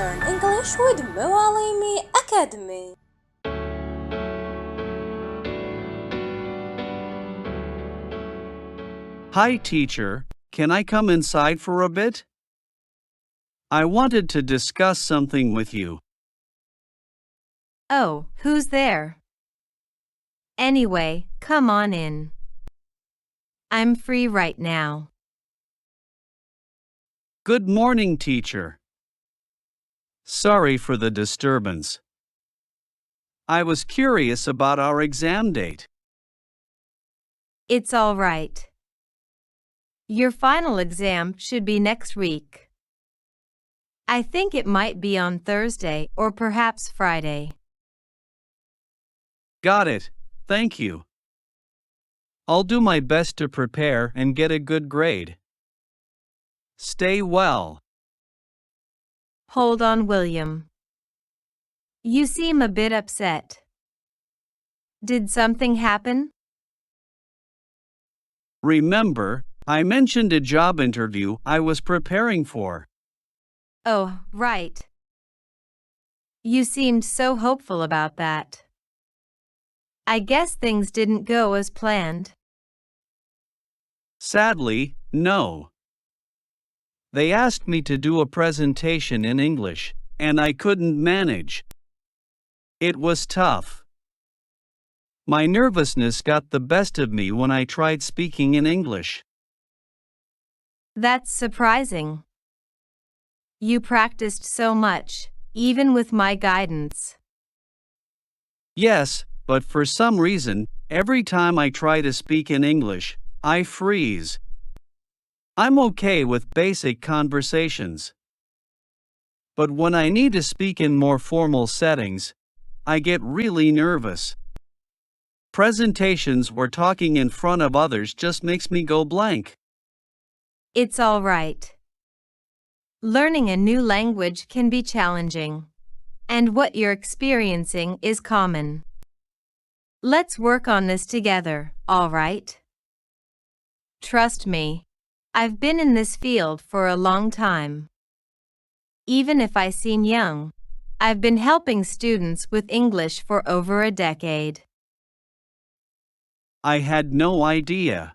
Learn English with Muallimi Academy. Hi, teacher. Can I come inside for a bit? I wanted to discuss something with you. Oh, who's there? Anyway, come on in. I'm free right now. Good morning, teacher. Sorry for the disturbance. I was curious about our exam date. It's all right. Your final exam should be next week. I think it might be on Thursday or perhaps Friday. Got it. Thank you. I'll do my best to prepare and get a good grade. Stay well. Hold on, William. You seem a bit upset. Did something happen? Remember, I mentioned a job interview I was preparing for. Oh, right. You seemed so hopeful about that. I guess things didn't go as planned. Sadly, no. They asked me to do a presentation in English, and I couldn't manage. It was tough. My nervousness got the best of me when I tried speaking in English. That's surprising. You practiced so much, even with my guidance. Yes, but for some reason, every time I try to speak in English, I freeze. I'm okay with basic conversations. But when I need to speak in more formal settings, I get really nervous. Presentations where talking in front of others just makes me go blank. It's all right. Learning a new language can be challenging, and what you're experiencing is common. Let's work on this together, all right? Trust me, I've been in this field for a long time. Even if I seem young, I've been helping students with English for over a decade. I had no idea.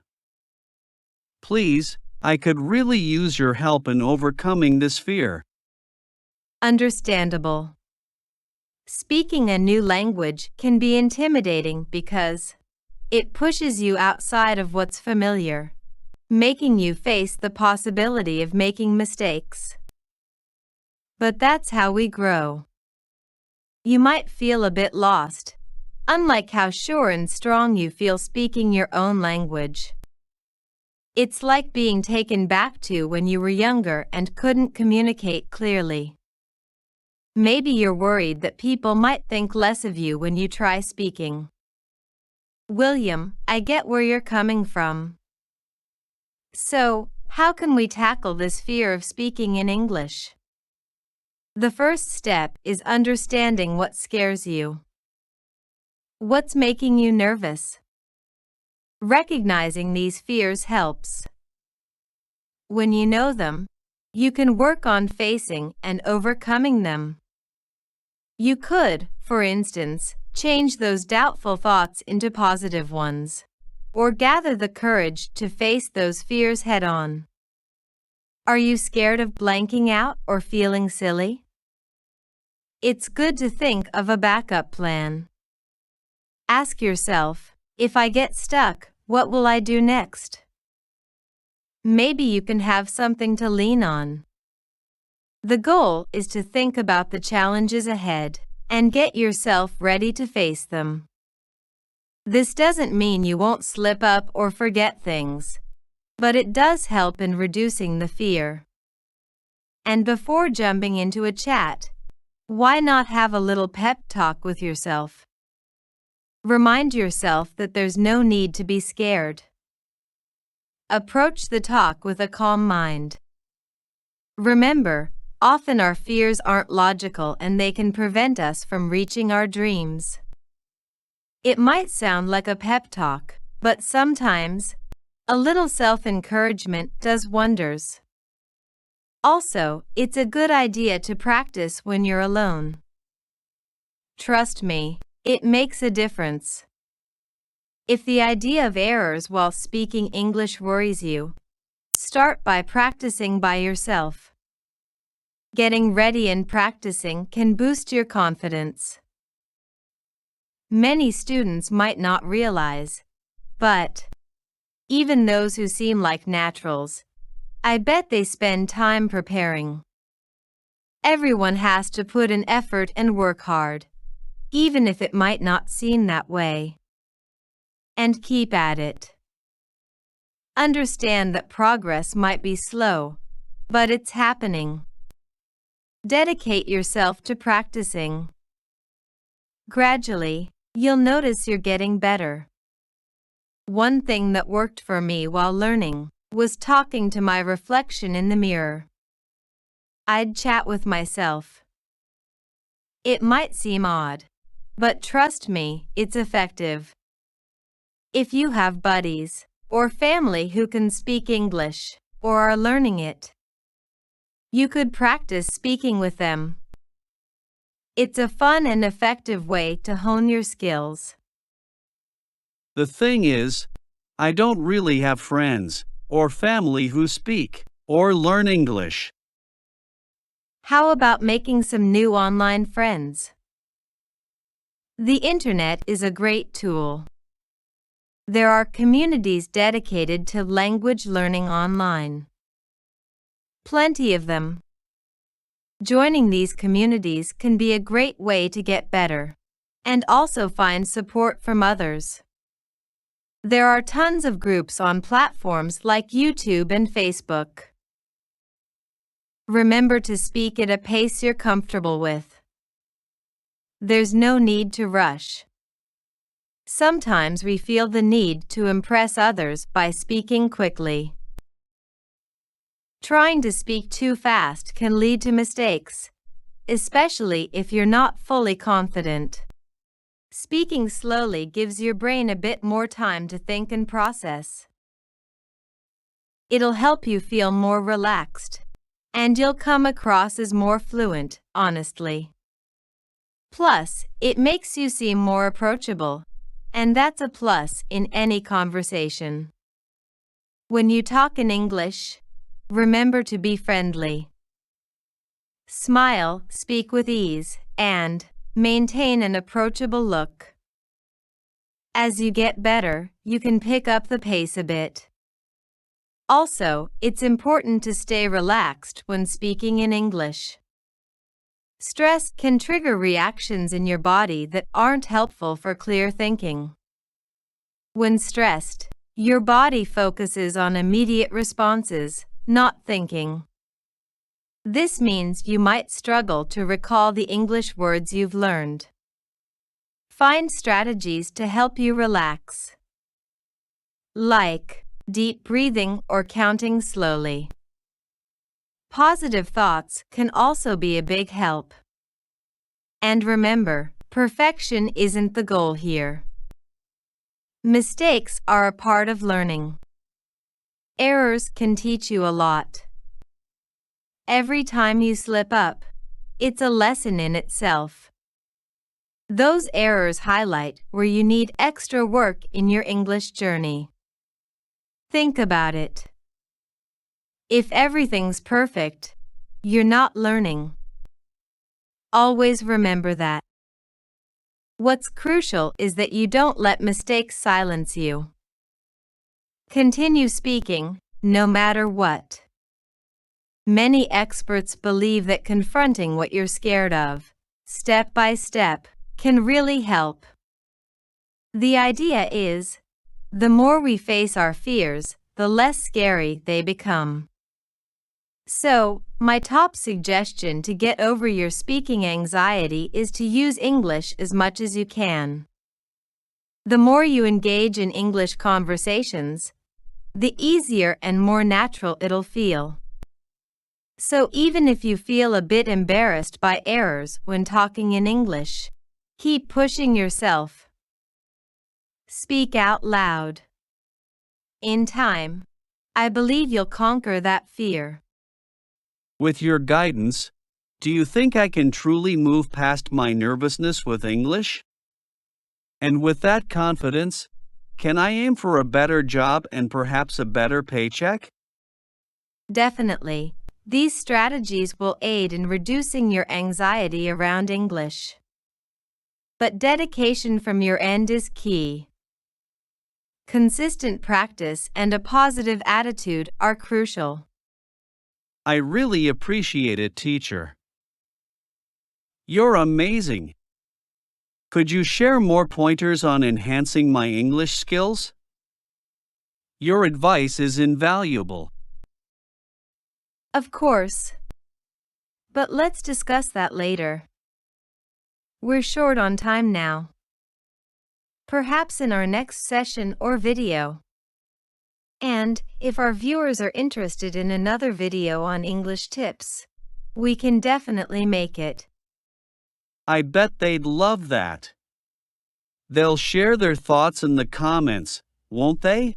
Please, I could really use your help in overcoming this fear. Understandable. Speaking a new language can be intimidating because it pushes you outside of what's familiar, making you face the possibility of making mistakes. But that's how we grow. You might feel a bit lost, unlike how sure and strong you feel speaking your own language. It's like being taken back to when you were younger and couldn't communicate clearly. Maybe you're worried that people might think less of you when you try speaking. William, I get where you're coming from. So, how can we tackle this fear of speaking in English? The first step is understanding what scares you. What's making you nervous? Recognizing these fears helps. When you know them, you can work on facing and overcoming them. You could, for instance, change those doubtful thoughts into positive ones, or gather the courage to face those fears head on. Are you scared of blanking out or feeling silly? It's good to think of a backup plan. Ask yourself, if I get stuck, what will I do next? Maybe you can have something to lean on. The goal is to think about the challenges ahead and get yourself ready to face them. This doesn't mean you won't slip up or forget things, but it does help in reducing the fear. And before jumping into a chat, why not have a little pep talk with yourself? Remind yourself that there's no need to be scared. Approach the talk with a calm mind. Remember, often our fears aren't logical and they can prevent us from reaching our dreams. It might sound like a pep talk, but sometimes, a little self-encouragement does wonders. Also, it's a good idea to practice when you're alone. Trust me, it makes a difference. If the idea of errors while speaking English worries you, start by practicing by yourself. Getting ready and practicing can boost your confidence. Many students might not realize, but even those who seem like naturals, I bet they spend time preparing. Everyone has to put in effort and work hard, even if it might not seem that way. And keep at it. Understand that progress might be slow, but it's happening. Dedicate yourself to practicing. Gradually, you'll notice you're getting better. One thing that worked for me while learning was talking to my reflection in the mirror. I'd chat with myself. It might seem odd, but trust me, it's effective. If you have buddies or family who can speak English or are learning it, you could practice speaking with them. It's a fun and effective way to hone your skills. The thing is, I don't really have friends or family who speak or learn English. How about making some new online friends? The internet is a great tool. There are communities dedicated to language learning online. Plenty of them. Joining these communities can be a great way to get better and also find support from others. There are tons of groups on platforms like YouTube and Facebook. Remember to speak at a pace you're comfortable with. There's no need to rush. Sometimes we feel the need to impress others by speaking quickly. Trying to speak too fast can lead to mistakes, especially if you're not fully confident. Speaking slowly gives your brain a bit more time to think and process. It'll help you feel more relaxed, and you'll come across as more fluent, honestly. Plus, it makes you seem more approachable, and that's a plus in any conversation. When you talk in English, remember to be friendly. Smile, speak with ease, and maintain an approachable look. As you get better, you can pick up the pace a bit. Also, it's important to stay relaxed when speaking in English. Stress can trigger reactions in your body that aren't helpful for clear thinking. When stressed, your body focuses on immediate responses, not thinking. This means you might struggle to recall the English words you've learned. Find strategies to help you relax, like deep breathing or counting slowly. Positive thoughts can also be a big help. And remember, perfection isn't the goal here. Mistakes are a part of learning. Errors can teach you a lot. Every time you slip up, it's a lesson in itself. Those errors highlight where you need extra work in your English journey. Think about it. If everything's perfect, you're not learning. Always remember that. What's crucial is that you don't let mistakes silence you. Continue speaking, no matter what. Many experts believe that confronting what you're scared of, step by step, can really help. The idea is, the more we face our fears, the less scary they become. So, my top suggestion to get over your speaking anxiety is to use English as much as you can. The more you engage in English conversations, the easier and more natural it'll feel. So even if you feel a bit embarrassed by errors when talking in English, keep pushing yourself. Speak out loud. In time, I believe you'll conquer that fear. With your guidance, do you think I can truly move past my nervousness with English? And with that confidence, can I aim for a better job and perhaps a better paycheck? Definitely. These strategies will aid in reducing your anxiety around English. But dedication from your end is key. Consistent practice and a positive attitude are crucial. I really appreciate it, teacher. You're amazing. Could you share more pointers on enhancing my English skills? Your advice is invaluable. Of course. But let's discuss that later. We're short on time now. Perhaps in our next session or video. And, if our viewers are interested in another video on English tips, we can definitely make it. I bet they'd love that. They'll share their thoughts in the comments, won't they?